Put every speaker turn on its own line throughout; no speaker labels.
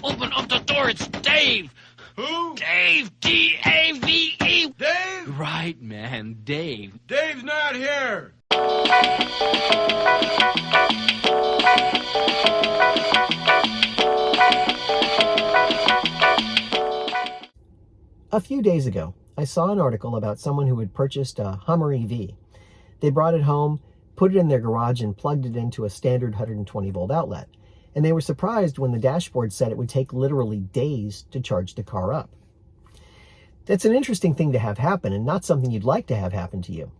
Open up the door, it's Dave!
Who?
Dave! D-A-V-E!
Dave?
Right, man, Dave.
Dave's not here.
A few days ago, I saw an article about someone who had purchased a Hummer EV. They brought it home, put it in their garage, and plugged it into a standard 120-volt outlet. And they were surprised when the dashboard said it would take literally days to charge the car up. That's an interesting thing to have happen, and not something you'd like to have happen to you.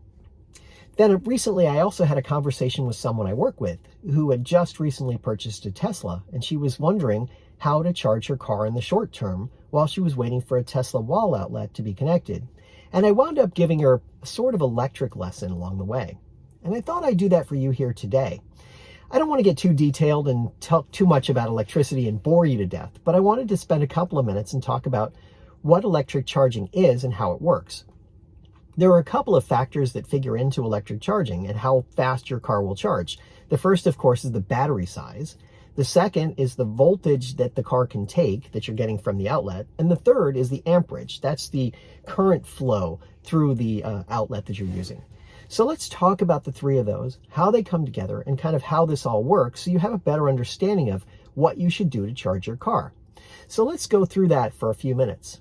Then recently, I also had a conversation with someone I work with who had just recently purchased a Tesla, and she was wondering how to charge her car in the short term while she was waiting for a Tesla wall outlet to be connected. And I wound up giving her a sort of electric lesson along the way. And I thought I'd do that for you here today. I don't want to get too detailed and talk too much about electricity and bore you to death, but I wanted to spend a couple of minutes and talk about what electric charging is and how it works. There are a couple of factors that figure into electric charging and how fast your car will charge. The first, of course, is the battery size. The second is the voltage that the car can take that you're getting from the outlet. And the third is the amperage. That's the current flow through the outlet that you're using. So let's talk about the three of those, how they come together, and kind of how this all works so you have a better understanding of what you should do to charge your car. So let's go through that for a few minutes.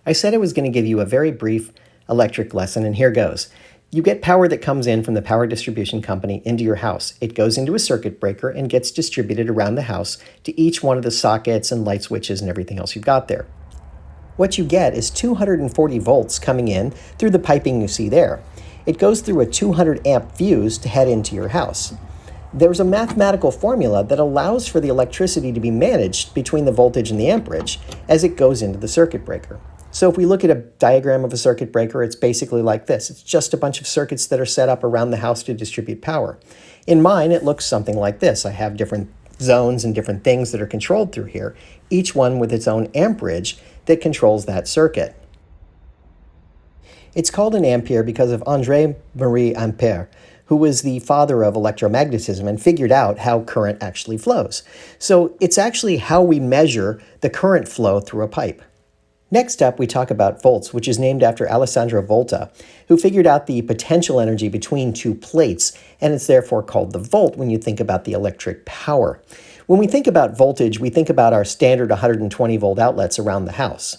I said I was going to give you a very brief electric lesson, and here goes. You get power that comes in from the power distribution company into your house. It goes into a circuit breaker and gets distributed around the house to each one of the sockets and light switches and everything else you've got there. What you get is 240 volts coming in through the piping you see there. It goes through a 200 amp fuse to head into your house. There's a mathematical formula that allows for the electricity to be managed between the voltage and the amperage as it goes into the circuit breaker. So if we look at a diagram of a circuit breaker, it's basically like this. It's just a bunch of circuits that are set up around the house to distribute power. In mine, it looks something like this. I have different zones and different things that are controlled through here, each one with its own amperage that controls that circuit. It's called an ampere because of André-Marie Ampère, who was the father of electromagnetism and figured out how current actually flows. So it's actually how we measure the current flow through a pipe. Next up, we talk about volts, which is named after Alessandro Volta, who figured out the potential energy between two plates, and it's therefore called the volt when you think about the electric power. When we think about voltage, we think about our standard 120-volt outlets around the house.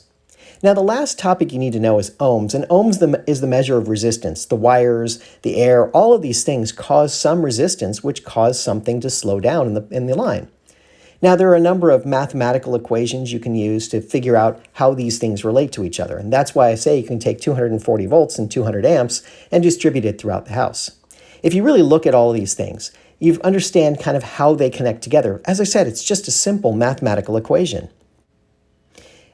Now, the last topic you need to know is ohms, and ohms is the measure of resistance. The wires, the air, all of these things cause some resistance, which cause something to slow down in the line. Now, there are a number of mathematical equations you can use to figure out how these things relate to each other. And that's why I say you can take 240 volts and 200 amps and distribute it throughout the house. If you really look at all of these things, you understand kind of how they connect together. As I said, it's just a simple mathematical equation.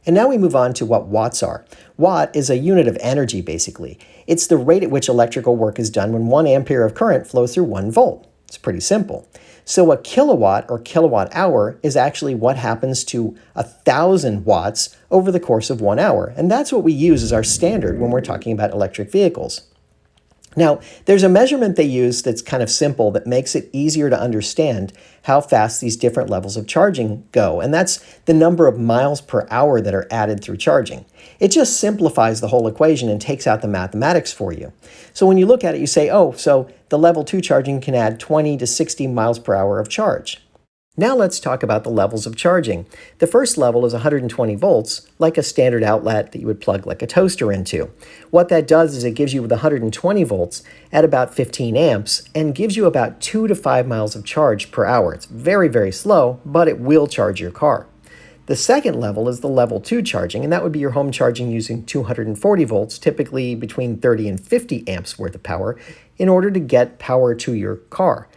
And now we move on to what watts are. Watt is a unit of energy, basically. It's the rate at which electrical work is done when 1 ampere of current flows through 1 volt. It's pretty simple. So a kilowatt or kilowatt hour is actually what happens to 1,000 watts over the course of 1 hour. And that's what we use as our standard when we're talking about electric vehicles. Now, there's a measurement they use that's kind of simple that makes it easier to understand how fast these different levels of charging go, and that's the number of miles per hour that are added through charging. It just simplifies the whole equation and takes out the mathematics for you. So when you look at it, you say, oh, so the level 2 charging can add 20 to 60 miles per hour of charge. Now let's talk about the levels of charging. The first level is 120 volts, like a standard outlet that you would plug like a toaster into. What that does is it gives you the 120 volts at about 15 amps and gives you about 2 to 5 miles of charge per hour. It's very, very slow, but it will charge your car. The second level is the level 2 charging, and that would be your home charging using 240 volts, typically between 30 and 50 amps worth of power, in order to get power to your car.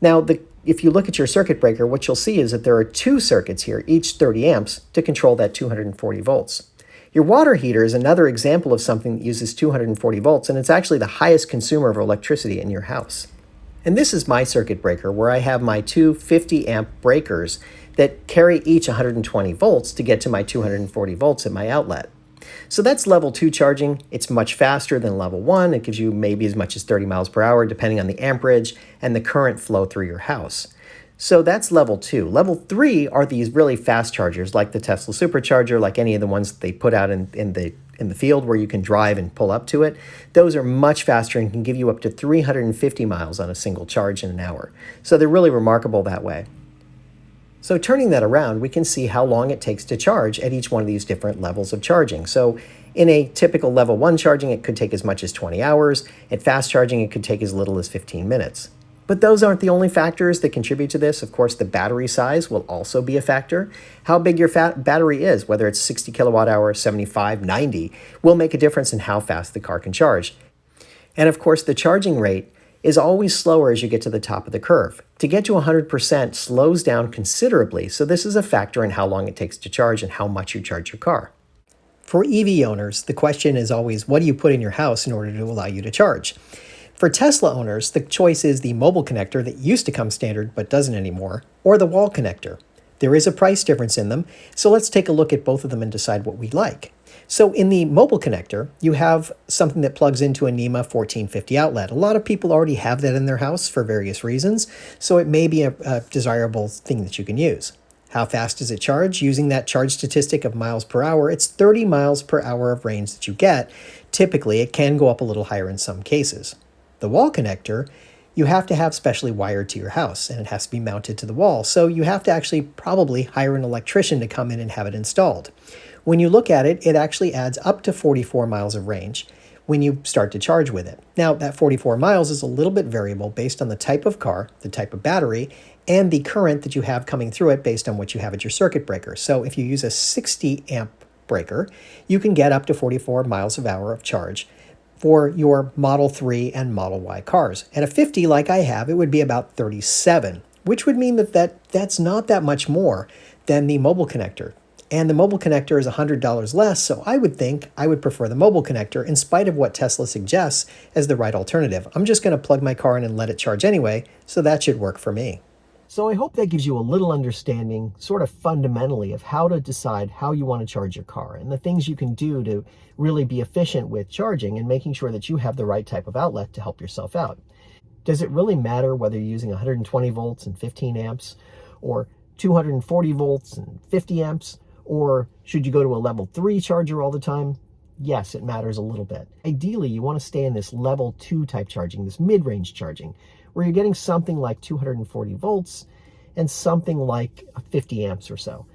Now, if you look at your circuit breaker, what you'll see is that there are 2 circuits here, each 30 amps, to control that 240 volts. Your water heater is another example of something that uses 240 volts, and it's actually the highest consumer of electricity in your house. And this is my circuit breaker, where I have my 2 50 amp breakers that carry each 120 volts to get to my 240 volts at my outlet. So that's level 2 charging. It's much faster than level 1. It gives you maybe as much as 30 miles per hour, depending on the amperage and the current flow through your house. So that's level 2. Level 3 are these really fast chargers like the Tesla Supercharger, like any of the ones that they put out in the field where you can drive and pull up to it. Those are much faster and can give you up to 350 miles on a single charge in an hour. So they're really remarkable that way. So turning that around, we can see how long it takes to charge at each one of these different levels of charging. So in a typical level 1 charging, it could take as much as 20 hours. At fast charging, it could take as little as 15 minutes. But those aren't the only factors that contribute to this. Of course, the battery size will also be a factor. How big your battery is, whether it's 60 kilowatt hour, 75, 90, will make a difference in how fast the car can charge. And of course, the charging rate is always slower as you get to the top of the curve. To get to 100% slows down considerably, so this is a factor in how long it takes to charge and how much you charge your car. For EV owners, the question is always, what do you put in your house in order to allow you to charge? For Tesla owners, the choice is the mobile connector that used to come standard but doesn't anymore, or the wall connector. There is a price difference in them, so let's take a look at both of them and decide what we like. So in the mobile connector, you have something that plugs into a NEMA 1450 outlet. A lot of people already have that in their house for various reasons, so it may be a desirable thing that you can use. How fast does it charge? Using that charge statistic of miles per hour, it's 30 miles per hour of range that you get. Typically, it can go up a little higher in some cases. The wall connector, you have to have specially wired to your house, and it has to be mounted to the wall. So you have to actually probably hire an electrician to come in and have it installed. When you look at it, it actually adds up to 44 miles of range when you start to charge with it. Now, that 44 miles is a little bit variable based on the type of car, the type of battery, and the current that you have coming through it based on what you have at your circuit breaker. So if you use a 60 amp breaker, you can get up to 44 miles per hour of charge for your Model 3 and Model Y cars. And a 50 like I have, it would be about 37, which would mean that's not that much more than the mobile connector. And the mobile connector is $100 less, so I would think I would prefer the mobile connector in spite of what Tesla suggests as the right alternative. I'm just going to plug my car in and let it charge anyway, so that should work for me. So I hope that gives you a little understanding, sort of fundamentally, of how to decide how you want to charge your car and the things you can do to really be efficient with charging and making sure that you have the right type of outlet to help yourself out. Does it really matter whether you're using 120 volts and 15 amps or 240 volts and 50 amps? Or should you go to a level 3 charger all the time? Yes, it matters a little bit. Ideally, you want to stay in this level 2 type charging, this mid-range charging, where you're getting something like 240 volts and something like 50 amps or so.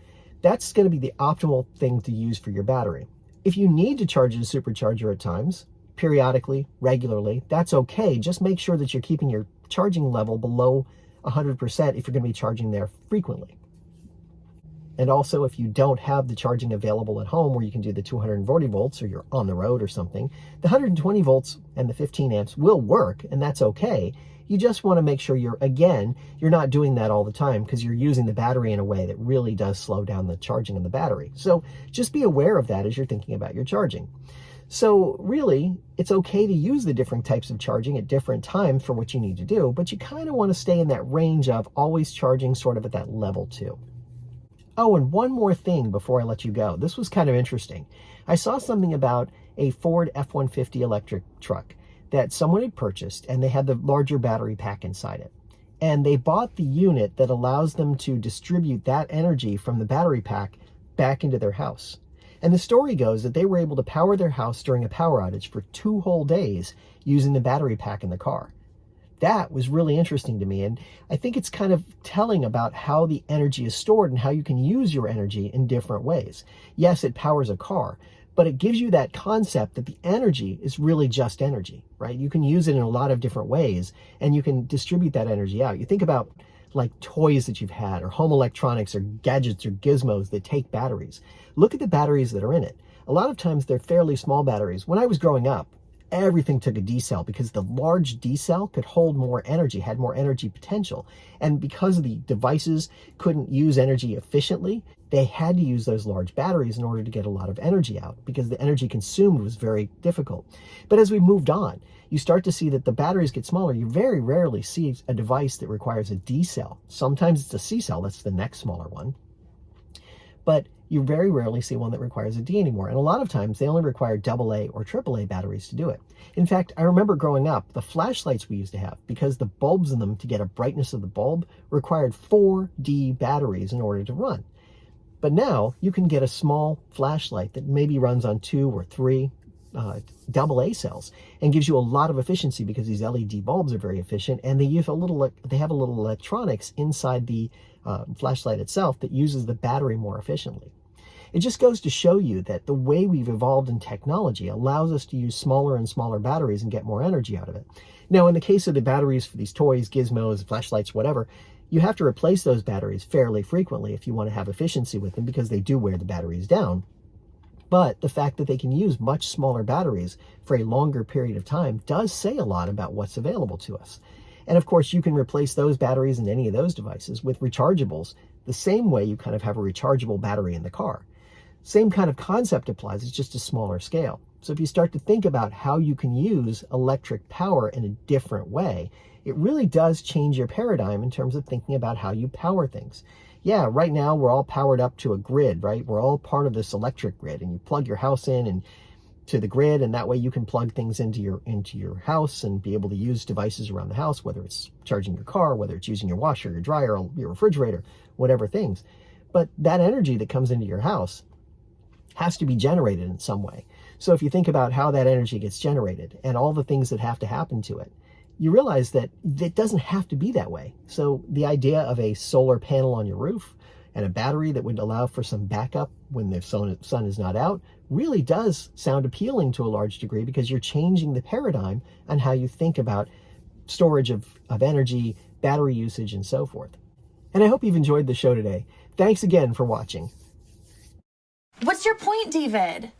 That's going to be the optimal thing to use for your battery. If you need to charge a supercharger at times, periodically, regularly, that's okay. Just make sure that you're keeping your charging level below 100% if you're going to be charging there frequently. And also, if you don't have the charging available at home where you can do the 240 volts or you're on the road or something, the 120 volts and the 15 amps will work, and that's okay. You just want to make sure you're not doing that all the time because you're using the battery in a way that really does slow down the charging of the battery. So just be aware of that as you're thinking about your charging. So really, it's okay to use the different types of charging at different times for what you need to do, but you kind of want to stay in that range of always charging sort of at that level 2. Oh, and one more thing before I let you go. This was kind of interesting. I saw something about a Ford F-150 electric truck that someone had purchased, and they had the larger battery pack inside it. And they bought the unit that allows them to distribute that energy from the battery pack back into their house. And the story goes that they were able to power their house during a power outage for 2 whole days using the battery pack in the car. That was really interesting to me, and I think it's kind of telling about how the energy is stored and how you can use your energy in different ways. Yes, it powers a car, but it gives you that concept that the energy is really just energy, right? You can use it in a lot of different ways, and you can distribute that energy out. You think about like toys that you've had, or home electronics, or gadgets, or gizmos that take batteries. Look at the batteries that are in it. A lot of times they're fairly small batteries. When I was growing up, everything took a D cell because the large D cell could hold more energy, had more energy potential. And because the devices couldn't use energy efficiently, they had to use those large batteries in order to get a lot of energy out because the energy consumed was very difficult. But as we moved on, you start to see that the batteries get smaller. You very rarely see a device that requires a D cell. Sometimes it's a C cell, that's the next smaller one. but you very rarely see one that requires a D anymore. And a lot of times they only require AA or AAA batteries to do it. In fact, I remember growing up, the flashlights we used to have, because the bulbs in them to get a brightness of the bulb required 4D batteries in order to run. But now you can get a small flashlight that maybe runs on 2 or 3 AA cells and gives you a lot of efficiency, because these LED bulbs are very efficient, and they have a little electronics inside the flashlight itself that uses the battery more efficiently. It just goes to show you that the way we've evolved in technology allows us to use smaller and smaller batteries and get more energy out of it. Now, in the case of the batteries for these toys, gizmos, flashlights, whatever, you have to replace those batteries fairly frequently if you want to have efficiency with them, because they do wear the batteries down. But the fact that they can use much smaller batteries for a longer period of time does say a lot about what's available to us. And of course, you can replace those batteries in any of those devices with rechargeables, the same way you kind of have a rechargeable battery in the car. Same kind of concept applies, it's just a smaller scale. So if you start to think about how you can use electric power in a different way, it really does change your paradigm in terms of thinking about how you power things. Yeah, right now we're all powered up to a grid, right? We're all part of this electric grid, and you plug your house in and to the grid, and that way you can plug things into your house and be able to use devices around the house, whether it's charging your car, whether it's using your washer, your dryer, your refrigerator, whatever things. But that energy that comes into your house has to be generated in some way. So if you think about how that energy gets generated and all the things that have to happen to it, you realize that it doesn't have to be that way. So the idea of a solar panel on your roof and a battery that would allow for some backup when the sun is not out really does sound appealing to a large degree, because you're changing the paradigm on how you think about storage of energy, battery usage, and so forth. And I hope you've enjoyed the show today. Thanks again for watching.
What's your point, David?